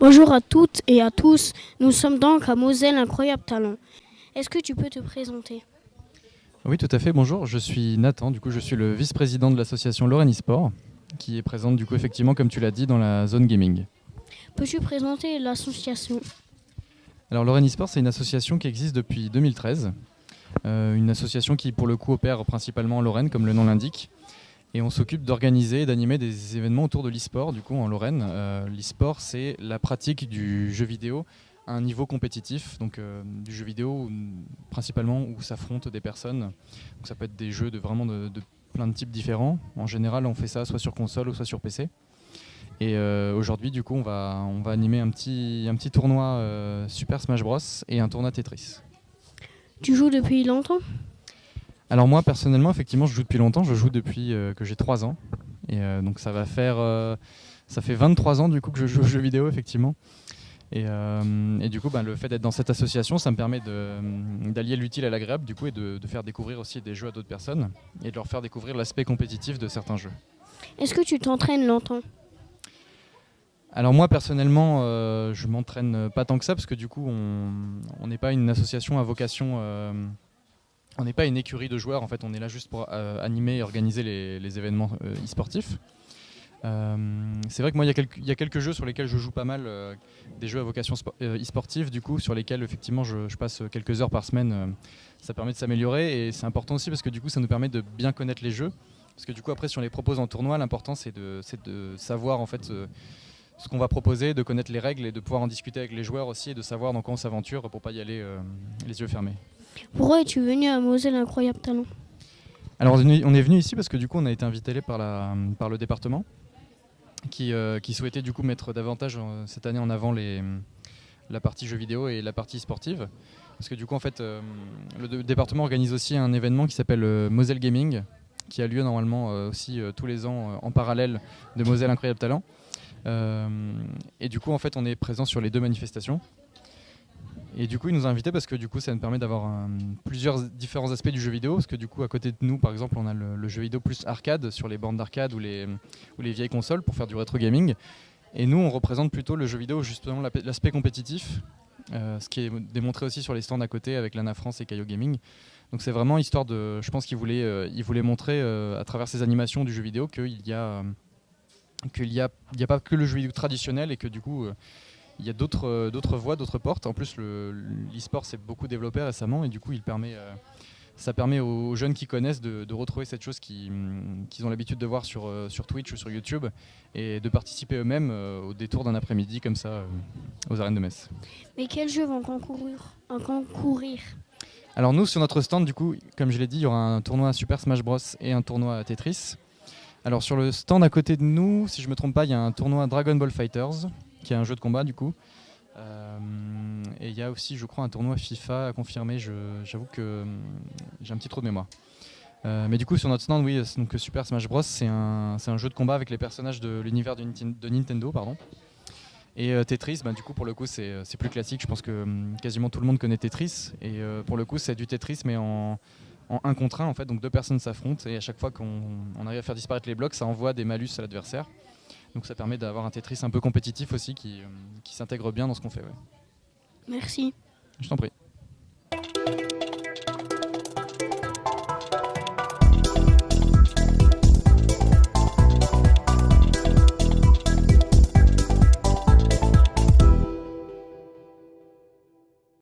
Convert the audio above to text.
Bonjour à toutes et à tous, nous sommes donc à Moselle Incroyable Talent. Est-ce que tu peux te présenter? Oui, tout à fait. Bonjour, je suis Nathan. Du coup, je suis le vice-président de l'association Lorraine eSport, qui est présente, du coup, effectivement, comme tu l'as dit, dans la zone gaming. Peux-tu présenter l'association? Alors, Lorraine eSport, c'est une association qui existe depuis 2013. Une association qui, pour le coup, opère principalement en Lorraine, comme le nom l'indique. Et on s'occupe d'organiser et d'animer des événements autour de l'e-sport, du coup, en Lorraine. L'e-sport, c'est la pratique du jeu vidéo à un niveau compétitif, donc du jeu vidéo principalement où s'affrontent des personnes. Donc ça peut être des jeux de plein de types différents. En général, on fait ça soit sur console ou soit sur PC. Et aujourd'hui, du coup, on va animer un petit tournoi Super Smash Bros et un tournoi Tetris. Tu joues depuis longtemps? Alors moi, personnellement, effectivement, je joue depuis longtemps. Je joue depuis que j'ai 3 ans. Et donc ça fait 23 ans du coup que je joue aux jeux vidéo, effectivement. Et du coup, le fait d'être dans cette association, ça me permet d'allier l'utile à l'agréable, du coup, et de faire découvrir aussi des jeux à d'autres personnes et de leur faire découvrir l'aspect compétitif de certains jeux. Est-ce que tu t'entraînes longtemps? Alors moi, personnellement, je m'entraîne pas tant que ça parce que du coup, on n'est pas une association à vocation. On n'est pas une écurie de joueurs. En fait, on est là juste pour animer et organiser les événements e-sportifs. C'est vrai que moi, il y a quelques jeux sur lesquels je joue pas mal, des jeux à vocation e-sportive, du coup, sur lesquels effectivement je passe quelques heures par semaine. Ça permet de s'améliorer et c'est important aussi parce que du coup, ça nous permet de bien connaître les jeux. Parce que du coup, après, si on les propose en tournoi, l'important c'est de savoir en fait ce qu'on va proposer, de connaître les règles et de pouvoir en discuter avec les joueurs aussi et de savoir dans quoi on s'aventure pour pas y aller les yeux fermés. Pourquoi es-tu venu à Moselle Incroyable Talent? Alors, on est venu ici parce que du coup, on a été invité par le département qui souhaitait du coup mettre davantage cette année en avant la partie jeux vidéo et la partie sportive. Parce que du coup, en fait, le département organise aussi un événement qui s'appelle Moselle Gaming, qui a lieu normalement aussi tous les ans en parallèle de Moselle Incroyable Talent. Et du coup, en fait, on est présent sur les deux manifestations. Et du coup, ils nous ont invités parce que du coup, ça nous permet d'avoir plusieurs différents aspects du jeu vidéo. Parce que du coup, à côté de nous, par exemple, on a le jeu vidéo plus arcade sur les bornes d'arcade ou les vieilles consoles pour faire du rétro gaming. Et nous, on représente plutôt le jeu vidéo, justement l'aspect compétitif, ce qui est démontré aussi sur les stands à côté avec Lana France et Caillou Gaming. Donc c'est vraiment histoire de... Je pense qu'ils voulaient montrer à travers ces animations du jeu vidéo qu'il y a pas que le jeu vidéo traditionnel et que du coup... il y a d'autres voies, d'autres portes. En plus, l'e-sport s'est beaucoup développé récemment et du coup, ça permet aux jeunes qui connaissent de retrouver cette chose qu'ils ont l'habitude de voir sur Twitch ou sur YouTube et de participer eux-mêmes au détour d'un après-midi comme ça aux arènes de Metz. Mais quels jeux vont concourir? Alors nous, sur notre stand, du coup, comme je l'ai dit, il y aura un tournoi Super Smash Bros et un tournoi Tetris. Alors sur le stand à côté de nous, si je me trompe pas, il y a un tournoi Dragon Ball Fighters, qui est un jeu de combat du coup. Et il y a aussi, je crois, un tournoi FIFA à confirmer. J'avoue que j'ai un petit trou de mémoire. Mais du coup, sur notre stand, oui, donc Super Smash Bros, c'est un jeu de combat avec les personnages de l'univers de Nintendo, pardon. Et Tetris, du coup, pour le coup, c'est plus classique. Je pense que quasiment tout le monde connaît Tetris. Et pour le coup, c'est du Tetris, mais en 1 contre 1, en fait. Donc 2 personnes s'affrontent et à chaque fois qu'on arrive à faire disparaître les blocs, ça envoie des malus à l'adversaire. Donc ça permet d'avoir un Tetris un peu compétitif aussi qui s'intègre bien dans ce qu'on fait. Ouais. Merci. Je t'en prie.